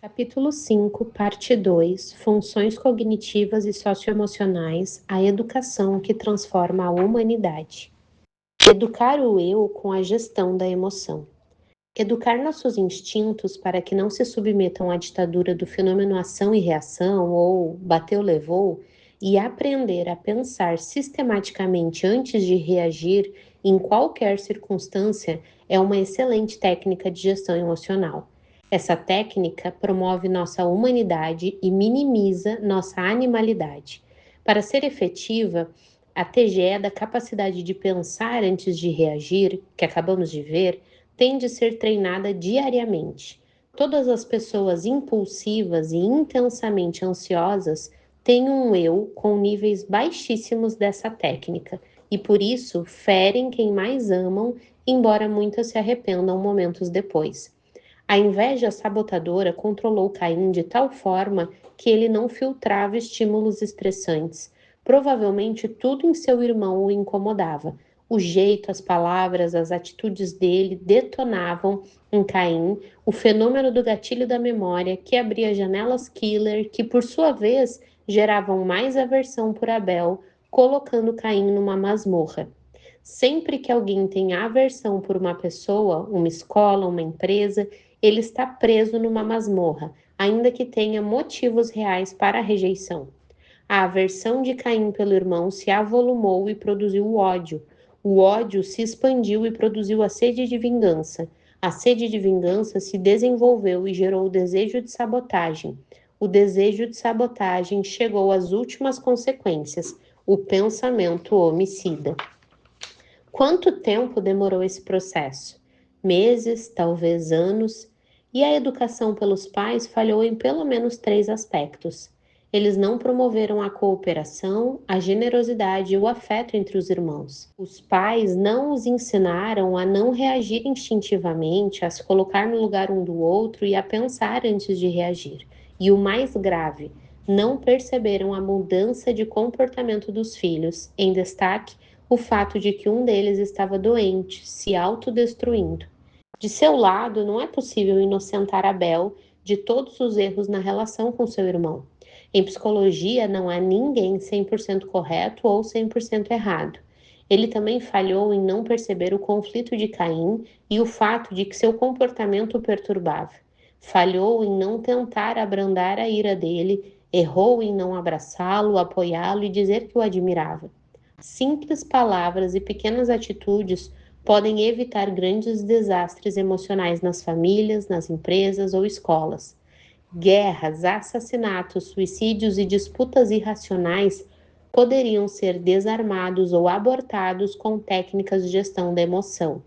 Capítulo 5, parte 2: Funções cognitivas e socioemocionais, a educação que transforma a humanidade. Educar o eu com a gestão da emoção. Educar nossos instintos para que não se submetam à ditadura do fenômeno ação e reação, ou bateu, levou, e aprender a pensar sistematicamente antes de reagir em qualquer circunstância é uma excelente técnica de gestão emocional. Essa técnica promove nossa humanidade e minimiza nossa animalidade. Para ser efetiva, a TGE da capacidade de pensar antes de reagir, que acabamos de ver, tem de ser treinada diariamente. Todas as pessoas impulsivas e intensamente ansiosas têm um eu com níveis baixíssimos dessa técnica e por isso ferem quem mais amam, embora muitas se arrependam momentos depois. A inveja sabotadora controlou Caim de tal forma que ele não filtrava estímulos estressantes. Provavelmente tudo em seu irmão o incomodava. O jeito, as palavras, as atitudes dele detonavam em Caim o fenômeno do gatilho da memória que abria janelas killer que, por sua vez, geravam mais aversão por Abel, colocando Caim numa masmorra. Sempre que alguém tem aversão por uma pessoa, uma escola, uma empresa, ele está preso numa masmorra, ainda que tenha motivos reais para a rejeição. A aversão de Caim pelo irmão se avolumou e produziu o ódio. O ódio se expandiu e produziu a sede de vingança. A sede de vingança se desenvolveu e gerou o desejo de sabotagem. O desejo de sabotagem chegou às últimas consequências, o pensamento homicida. Quanto tempo demorou esse processo? Meses, talvez anos, e a educação pelos pais falhou em pelo menos 3 aspectos. Eles não promoveram a cooperação, a generosidade e o afeto entre os irmãos. Os pais não os ensinaram a não reagir instintivamente, a se colocar no lugar um do outro e a pensar antes de reagir. E o mais grave, não perceberam a mudança de comportamento dos filhos, em destaque o fato de que um deles estava doente, se autodestruindo. De seu lado, não é possível inocentar Abel de todos os erros na relação com seu irmão. Em psicologia, não há ninguém 100% correto ou 100% errado. Ele também falhou em não perceber o conflito de Caim e o fato de que seu comportamento o perturbava. Falhou em não tentar abrandar a ira dele, errou em não abraçá-lo, apoiá-lo e dizer que o admirava. Simples palavras e pequenas atitudes podem evitar grandes desastres emocionais nas famílias, nas empresas ou escolas. Guerras, assassinatos, suicídios e disputas irracionais poderiam ser desarmados ou abortados com técnicas de gestão da emoção,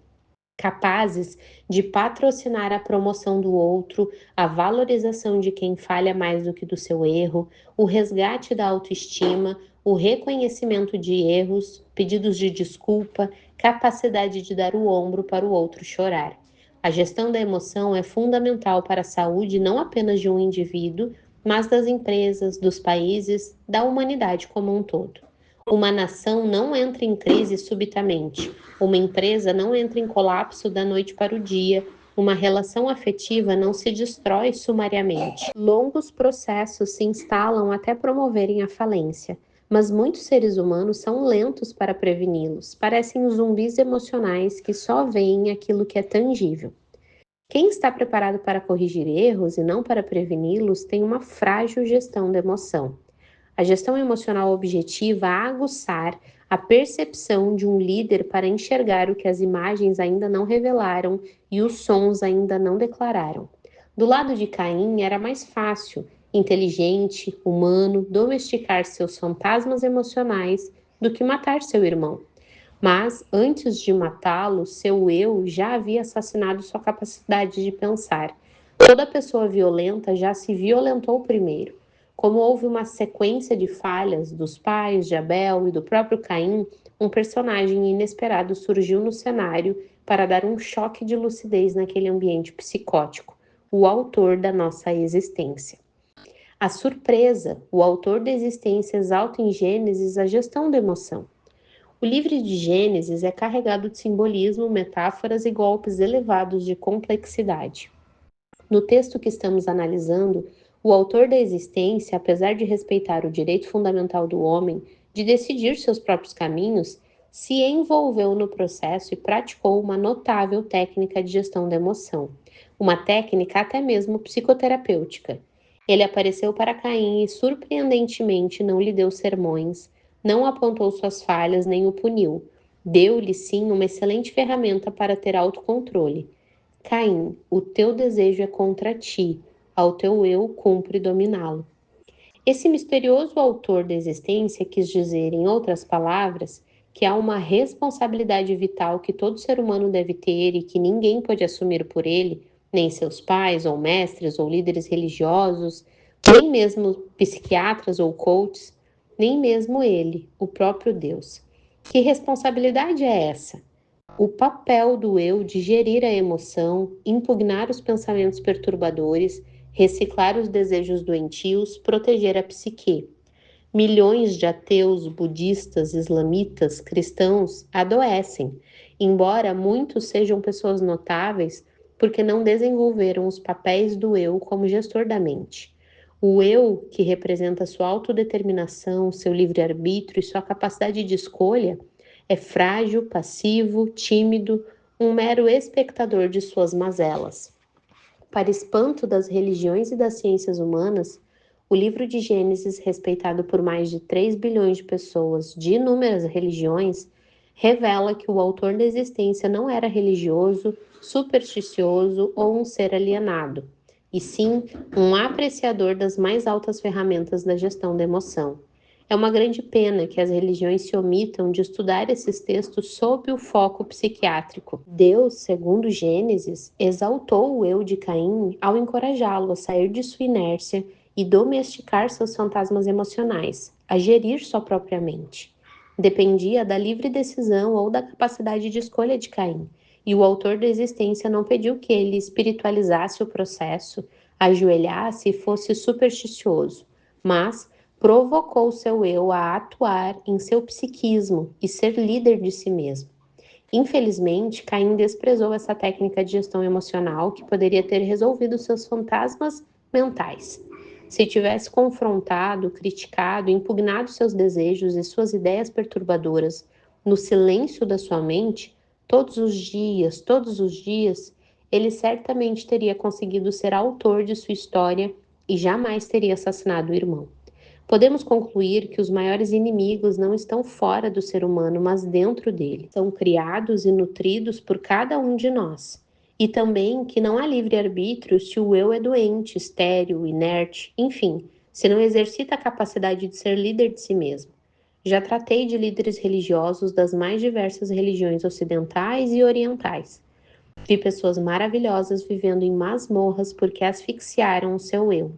capazes de patrocinar a promoção do outro, a valorização de quem falha mais do que do seu erro, o resgate da autoestima, o reconhecimento de erros, pedidos de desculpa, capacidade de dar o ombro para o outro chorar. A gestão da emoção é fundamental para a saúde não apenas de um indivíduo, mas das empresas, dos países, da humanidade como um todo. Uma nação não entra em crise subitamente. Uma empresa não entra em colapso da noite para o dia. Uma relação afetiva não se destrói sumariamente. Longos processos se instalam até promoverem a falência, mas muitos seres humanos são lentos para preveni-los. Parecem zumbis emocionais que só veem aquilo que é tangível. Quem está preparado para corrigir erros e não para preveni-los tem uma frágil gestão da emoção. A gestão emocional objetiva a aguçar a percepção de um líder para enxergar o que as imagens ainda não revelaram e os sons ainda não declararam. Do lado de Caim era mais fácil, inteligente, humano, domesticar seus fantasmas emocionais do que matar seu irmão. Mas, antes de matá-lo, seu eu já havia assassinado sua capacidade de pensar. Toda pessoa violenta já se violentou primeiro. Como houve uma sequência de falhas dos pais, de Abel e do próprio Caim, um personagem inesperado surgiu no cenário para dar um choque de lucidez naquele ambiente psicótico, o autor da nossa existência. A surpresa, o autor da existência exalta em Gênesis a gestão da emoção. O livro de Gênesis é carregado de simbolismo, metáforas e golpes elevados de complexidade. No texto que estamos analisando, o autor da existência, apesar de respeitar o direito fundamental do homem de decidir seus próprios caminhos, se envolveu no processo e praticou uma notável técnica de gestão da emoção, uma técnica até mesmo psicoterapêutica. Ele apareceu para Caim e, surpreendentemente, não lhe deu sermões, não apontou suas falhas nem o puniu. Deu-lhe, sim, uma excelente ferramenta para ter autocontrole. Caim, o teu desejo é contra ti, ao teu eu cumpre dominá-lo. Esse misterioso autor da existência quis dizer, em outras palavras, que há uma responsabilidade vital que todo ser humano deve ter e que ninguém pode assumir por ele, nem seus pais, ou mestres, ou líderes religiosos, nem mesmo psiquiatras ou coaches, nem mesmo ele, o próprio Deus. Que responsabilidade é essa? O papel do eu de gerir a emoção, impugnar os pensamentos perturbadores, reciclar os desejos doentios, proteger a psique. Milhões de ateus, budistas, islamitas, cristãos adoecem, embora muitos sejam pessoas notáveis porque não desenvolveram os papéis do eu como gestor da mente. O eu, que representa sua autodeterminação, seu livre-arbítrio e sua capacidade de escolha, é frágil, passivo, tímido, um mero espectador de suas mazelas. Para espanto das religiões e das ciências humanas, o livro de Gênesis, respeitado por mais de 3 bilhões de pessoas de inúmeras religiões, revela que o autor da existência não era religioso, supersticioso ou um ser alienado, e sim um apreciador das mais altas ferramentas da gestão da emoção. É uma grande pena que as religiões se omitam de estudar esses textos sob o foco psiquiátrico. Deus, segundo Gênesis, exaltou o eu de Caim ao encorajá-lo a sair de sua inércia e domesticar seus fantasmas emocionais, a gerir sua própria mente. Dependia da livre decisão ou da capacidade de escolha de Caim, e o autor da existência não pediu que ele espiritualizasse o processo, ajoelhasse e fosse supersticioso, mas provocou seu eu a atuar em seu psiquismo e ser líder de si mesmo. Infelizmente, Caim desprezou essa técnica de gestão emocional que poderia ter resolvido seus fantasmas mentais. Se tivesse confrontado, criticado, impugnado seus desejos e suas ideias perturbadoras no silêncio da sua mente, todos os dias, ele certamente teria conseguido ser autor de sua história e jamais teria assassinado o irmão. Podemos concluir que os maiores inimigos não estão fora do ser humano, mas dentro dele. São criados e nutridos por cada um de nós. E também que não há livre-arbítrio se o eu é doente, estéril, inerte, enfim, se não exercita a capacidade de ser líder de si mesmo. Já tratei de líderes religiosos das mais diversas religiões ocidentais e orientais. Vi pessoas maravilhosas vivendo em masmorras porque asfixiaram o seu eu.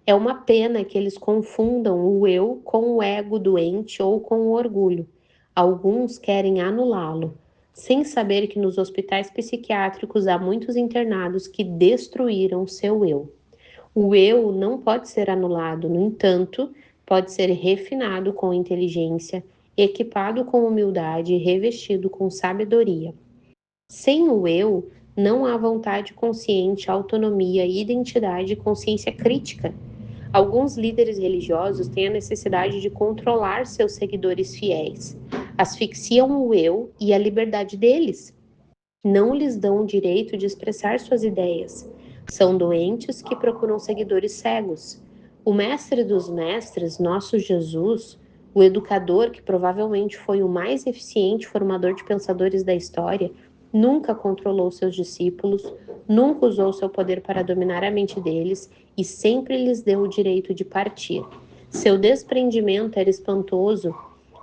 É uma pena que eles confundam o eu com o ego doente ou com o orgulho. Alguns querem anulá-lo, sem saber que nos hospitais psiquiátricos há muitos internados que destruíram seu eu. O eu não pode ser anulado, no entanto, pode ser refinado com inteligência, equipado com humildade e revestido com sabedoria. Sem o eu, não há vontade consciente, autonomia, identidade e consciência crítica. Alguns líderes religiosos têm a necessidade de controlar seus seguidores fiéis, asfixiam o eu e a liberdade deles. Não lhes dão o direito de expressar suas ideias. São doentes que procuram seguidores cegos. O mestre dos mestres, nosso Jesus, o educador que provavelmente foi o mais eficiente formador de pensadores da história, nunca controlou seus discípulos, nunca usou seu poder para dominar a mente deles e sempre lhes deu o direito de partir. Seu desprendimento era espantoso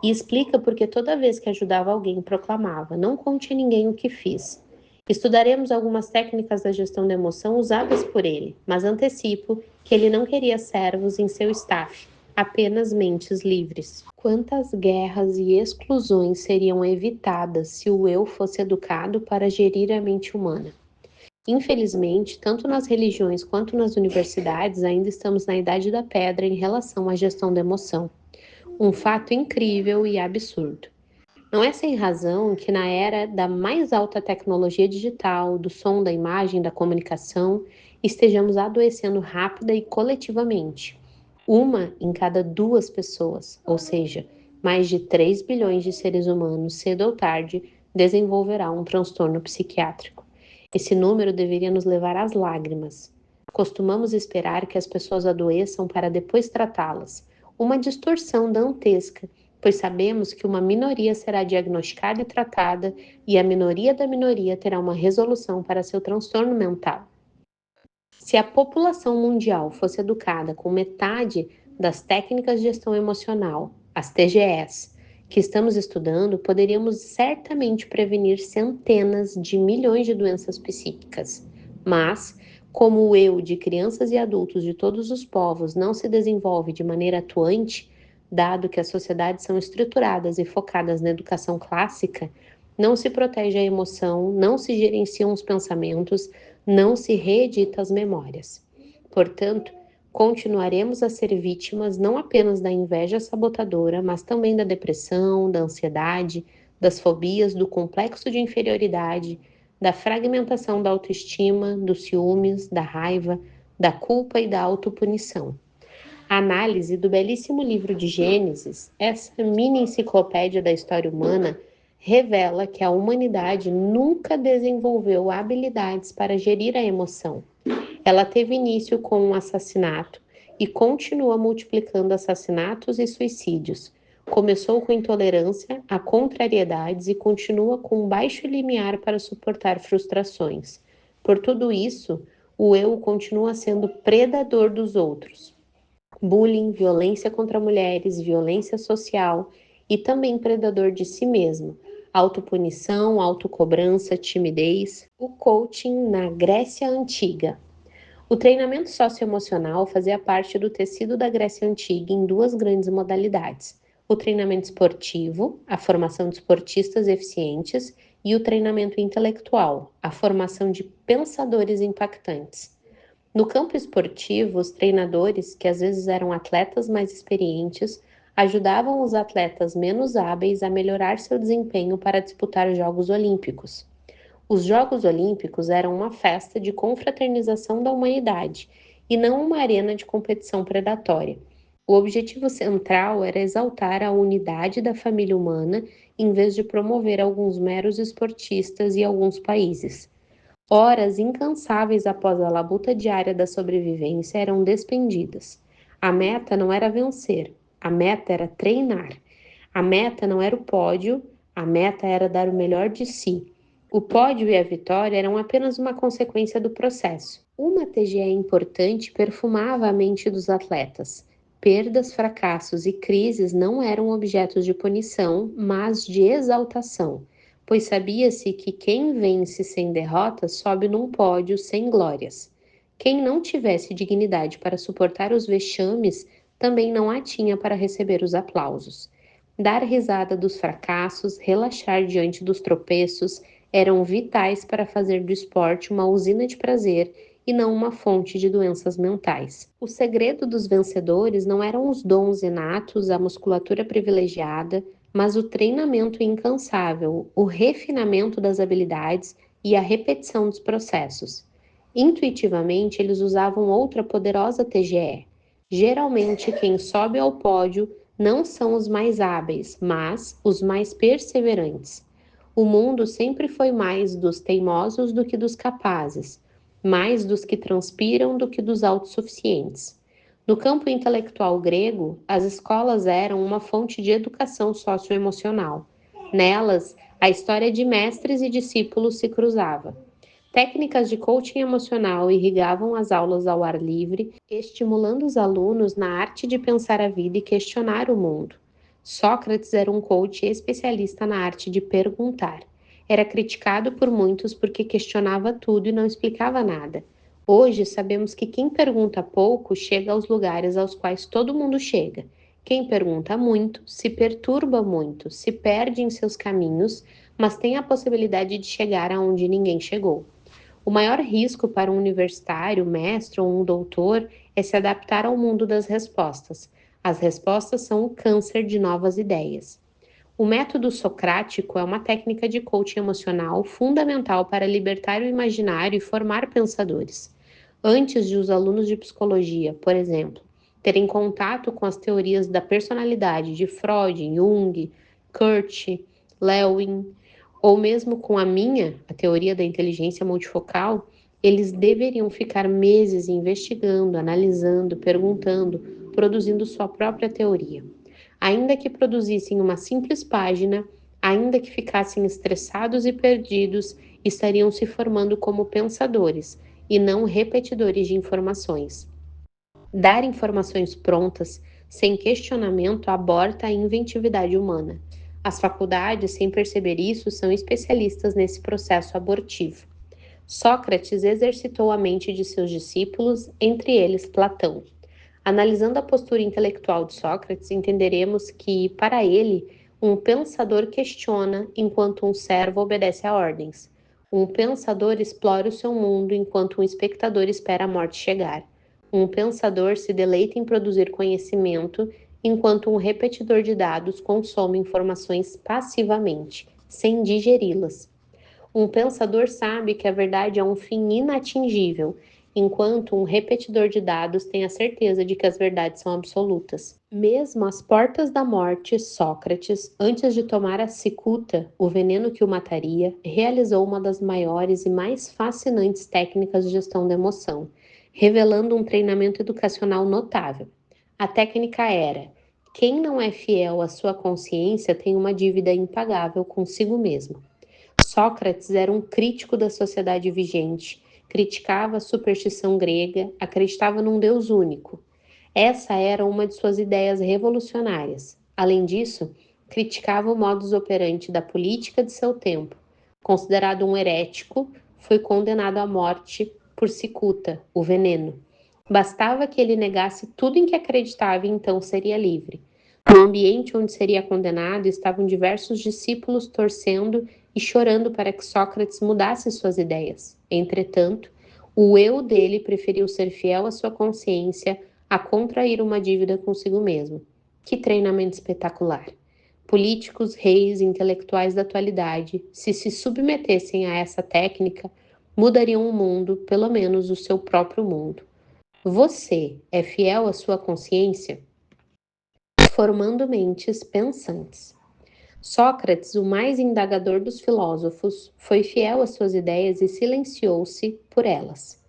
e explica porque toda vez que ajudava alguém proclamava: "Não conte a ninguém o que fiz". Estudaremos algumas técnicas da gestão da emoção usadas por ele, mas antecipo que ele não queria servos em seu staff, apenas mentes livres. Quantas guerras e exclusões seriam evitadas se o eu fosse educado para gerir a mente humana? Infelizmente, tanto nas religiões quanto nas universidades, ainda estamos na idade da pedra em relação à gestão da emoção. Um fato incrível e absurdo. Não é sem razão que, na era da mais alta tecnologia digital, do som, da imagem, da comunicação estejamos adoecendo rápida e coletivamente. Uma em cada 2 pessoas, ou seja, mais de 3 bilhões de seres humanos, cedo ou tarde, desenvolverá um transtorno psiquiátrico. Esse número deveria nos levar às lágrimas. Costumamos esperar que as pessoas adoeçam para depois tratá-las, uma distorção dantesca, pois sabemos que uma minoria será diagnosticada e tratada e a minoria da minoria terá uma resolução para seu transtorno mental. Se a população mundial fosse educada com metade das técnicas de gestão emocional, as TGEs, que estamos estudando, poderíamos certamente prevenir centenas de milhões de doenças psíquicas. Mas, como o eu de crianças e adultos de todos os povos não se desenvolve de maneira atuante, dado que as sociedades são estruturadas e focadas na educação clássica, não se protege a emoção, não se gerenciam os pensamentos, não se reedita as memórias. Portanto, continuaremos a ser vítimas não apenas da inveja sabotadora, mas também da depressão, da ansiedade, das fobias, do complexo de inferioridade, da fragmentação da autoestima, dos ciúmes, da raiva, da culpa e da autopunição. A análise do belíssimo livro de Gênesis, essa mini enciclopédia da história humana, revela que a humanidade nunca desenvolveu habilidades para gerir a emoção. Ela teve início com um assassinato e continua multiplicando assassinatos e suicídios. Começou com intolerância a contrariedades e continua com um baixo limiar para suportar frustrações. Por tudo isso, o eu continua sendo predador dos outros. Bullying, violência contra mulheres, violência social e também predador de si mesmo. Autopunição, autocobrança, timidez. O coaching na Grécia Antiga. O treinamento socioemocional fazia parte do tecido da Grécia Antiga em 2 grandes modalidades: o treinamento esportivo, a formação de esportistas eficientes, e o treinamento intelectual, a formação de pensadores impactantes. No campo esportivo, os treinadores, que às vezes eram atletas mais experientes, ajudavam os atletas menos hábeis a melhorar seu desempenho para disputar Jogos Olímpicos. Os Jogos Olímpicos eram uma festa de confraternização da humanidade e não uma arena de competição predatória. O objetivo central era exaltar a unidade da família humana em vez de promover alguns meros esportistas e alguns países. Horas incansáveis após a labuta diária da sobrevivência eram despendidas. A meta não era vencer, a meta era treinar. A meta não era o pódio, a meta era dar o melhor de si. O pódio e a vitória eram apenas uma consequência do processo. Uma TGE importante perfumava a mente dos atletas. Perdas, fracassos e crises não eram objetos de punição, mas de exaltação, pois sabia-se que quem vence sem derrotas sobe num pódio sem glórias. Quem não tivesse dignidade para suportar os vexames também não a tinha para receber os aplausos. Dar risada dos fracassos, relaxar diante dos tropeços, eram vitais para fazer do esporte uma usina de prazer e não uma fonte de doenças mentais. O segredo dos vencedores não eram os dons inatos, a musculatura privilegiada, mas o treinamento incansável, o refinamento das habilidades e a repetição dos processos. Intuitivamente, eles usavam outra poderosa TGE. Geralmente, quem sobe ao pódio não são os mais hábeis, mas os mais perseverantes. O mundo sempre foi mais dos teimosos do que dos capazes, mais dos que transpiram do que dos autossuficientes. No campo intelectual grego, as escolas eram uma fonte de educação socioemocional. Nelas, a história de mestres e discípulos se cruzava. Técnicas de coaching emocional irrigavam as aulas ao ar livre, estimulando os alunos na arte de pensar a vida e questionar o mundo. Sócrates era um coach especialista na arte de perguntar. Era criticado por muitos porque questionava tudo e não explicava nada. Hoje sabemos que quem pergunta pouco chega aos lugares aos quais todo mundo chega. Quem pergunta muito se perturba muito, se perde em seus caminhos, mas tem a possibilidade de chegar aonde ninguém chegou. O maior risco para um universitário, mestre ou um doutor é se adaptar ao mundo das respostas. As respostas são o câncer de novas ideias. O método socrático é uma técnica de coaching emocional fundamental para libertar o imaginário e formar pensadores. Antes de os alunos de psicologia, por exemplo, terem contato com as teorias da personalidade de Freud, Jung, Kurt, Lewin, ou mesmo com a minha, a teoria da inteligência multifocal, eles deveriam ficar meses investigando, analisando, perguntando, produzindo sua própria teoria. Ainda que produzissem uma simples página, ainda que ficassem estressados e perdidos, estariam se formando como pensadores e não repetidores de informações. Dar informações prontas, sem questionamento, aborta a inventividade humana. As faculdades, sem perceber isso, são especialistas nesse processo abortivo. Sócrates exercitou a mente de seus discípulos, entre eles Platão. Analisando a postura intelectual de Sócrates, entenderemos que, para ele, um pensador questiona enquanto um servo obedece a ordens. Um pensador explora o seu mundo enquanto um espectador espera a morte chegar. Um pensador se deleita em produzir conhecimento enquanto um repetidor de dados consome informações passivamente, sem digeri-las. Um pensador sabe que a verdade é um fim inatingível, enquanto um repetidor de dados tem a certeza de que as verdades são absolutas. Mesmo às portas da morte, Sócrates, antes de tomar a cicuta, o veneno que o mataria, realizou uma das maiores e mais fascinantes técnicas de gestão da emoção, revelando um treinamento educacional notável. A técnica era: quem não é fiel à sua consciência tem uma dívida impagável consigo mesmo. Sócrates era um crítico da sociedade vigente, criticava a superstição grega, acreditava num Deus único. Essa era uma de suas ideias revolucionárias. Além disso, criticava o modus operandi da política de seu tempo. Considerado um herético, foi condenado à morte por cicuta, o veneno. Bastava que ele negasse tudo em que acreditava e então seria livre. No ambiente onde seria condenado estavam diversos discípulos torcendo e chorando para que Sócrates mudasse suas ideias. Entretanto, o eu dele preferiu ser fiel à sua consciência a contrair uma dívida consigo mesmo. Que treinamento espetacular! Políticos, reis, intelectuais da atualidade, se submetessem a essa técnica, mudariam o mundo, pelo menos o seu próprio mundo. Você é fiel à sua consciência? Formando mentes pensantes. Sócrates, o mais indagador dos filósofos, foi fiel às suas ideias e silenciou-se por elas.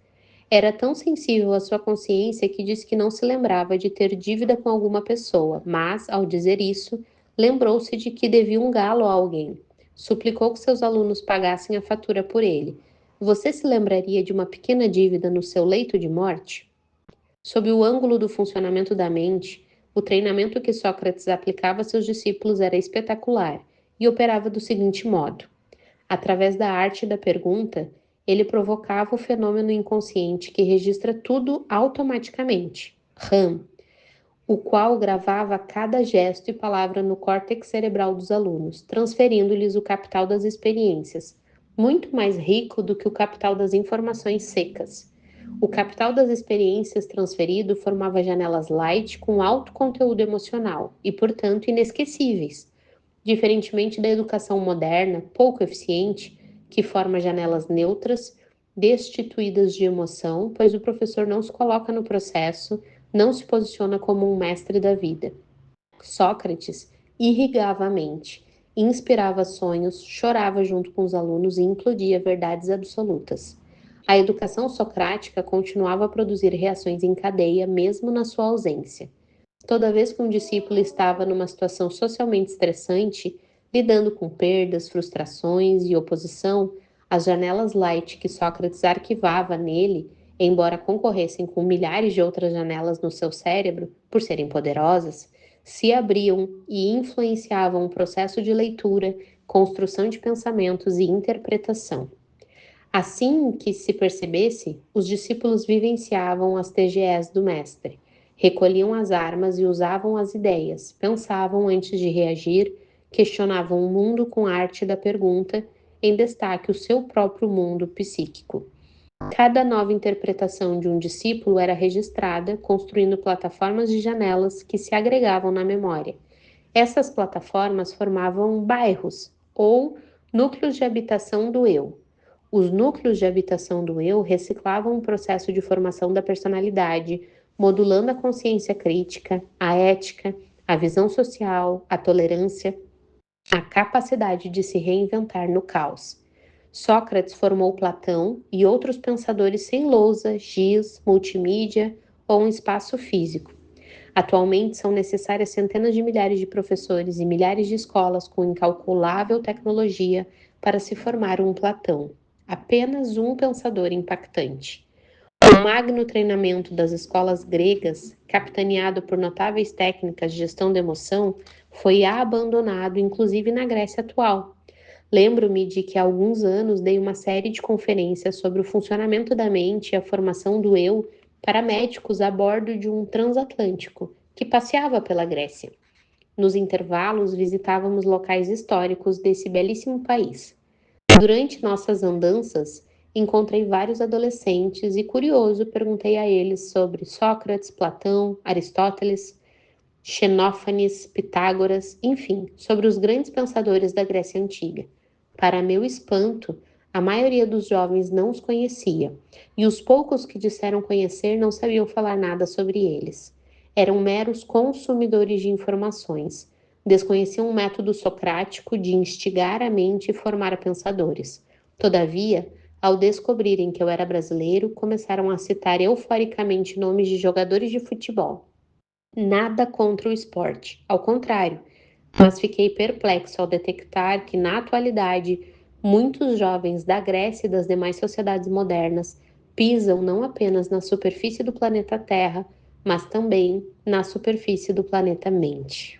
Era tão sensível à sua consciência que disse que não se lembrava de ter dívida com alguma pessoa, mas, ao dizer isso, lembrou-se de que devia um galo a alguém. Suplicou que seus alunos pagassem a fatura por ele. Você se lembraria de uma pequena dívida no seu leito de morte? Sob o ângulo do funcionamento da mente, o treinamento que Sócrates aplicava a seus discípulos era espetacular e operava do seguinte modo: através da arte da pergunta, ele provocava o fenômeno inconsciente que registra tudo automaticamente, RAM, o qual gravava cada gesto e palavra no córtex cerebral dos alunos, transferindo-lhes o capital das experiências, muito mais rico do que o capital das informações secas. O capital das experiências transferido formava janelas light com alto conteúdo emocional e, portanto, inesquecíveis, diferentemente da educação moderna, pouco eficiente, que forma janelas neutras, destituídas de emoção, pois o professor não se coloca no processo, não se posiciona como um mestre da vida. Sócrates irrigava a mente, inspirava sonhos, chorava junto com os alunos e implodia verdades absolutas. A educação socrática continuava a produzir reações em cadeia, mesmo na sua ausência. Toda vez que um discípulo estava numa situação socialmente estressante, lidando com perdas, frustrações e oposição, as janelas light que Sócrates arquivava nele, embora concorressem com milhares de outras janelas no seu cérebro, por serem poderosas, se abriam e influenciavam o processo de leitura, construção de pensamentos e interpretação. Assim que se percebesse, os discípulos vivenciavam as TGEs do mestre, recolhiam as armas e usavam as ideias, pensavam antes de reagir, questionavam o mundo com a arte da pergunta, em destaque o seu próprio mundo psíquico. Cada nova interpretação de um discípulo era registrada, construindo plataformas de janelas que se agregavam na memória. Essas plataformas formavam bairros, ou núcleos de habitação do eu. Os núcleos de habitação do eu reciclavam o processo de formação da personalidade, modulando a consciência crítica, a ética, a visão social, a tolerância, a capacidade de se reinventar no caos. Sócrates formou Platão e outros pensadores sem lousa, giz, multimídia ou um espaço físico. Atualmente são necessárias centenas de milhares de professores e milhares de escolas com incalculável tecnologia para se formar um Platão, apenas um pensador impactante. O magno treinamento das escolas gregas, capitaneado por notáveis técnicas de gestão da emoção, foi abandonado, inclusive na Grécia atual. Lembro-me de que há alguns anos dei uma série de conferências sobre o funcionamento da mente e a formação do eu para médicos a bordo de um transatlântico que passeava pela Grécia. Nos intervalos, visitávamos locais históricos desse belíssimo país. Durante nossas andanças, encontrei vários adolescentes e, curioso, perguntei a eles sobre Sócrates, Platão, Aristóteles, Xenófanes, Pitágoras, enfim, sobre os grandes pensadores da Grécia Antiga. Para meu espanto, a maioria dos jovens não os conhecia, e os poucos que disseram conhecer não sabiam falar nada sobre eles. Eram meros consumidores de informações. Desconheciam o método socrático de instigar a mente e formar pensadores. Todavia, ao descobrirem que eu era brasileiro, começaram a citar euforicamente nomes de jogadores de futebol. Nada contra o esporte, ao contrário, mas fiquei perplexo ao detectar que, na atualidade, muitos jovens da Grécia e das demais sociedades modernas pisam não apenas na superfície do planeta Terra, mas também na superfície do planeta Mente.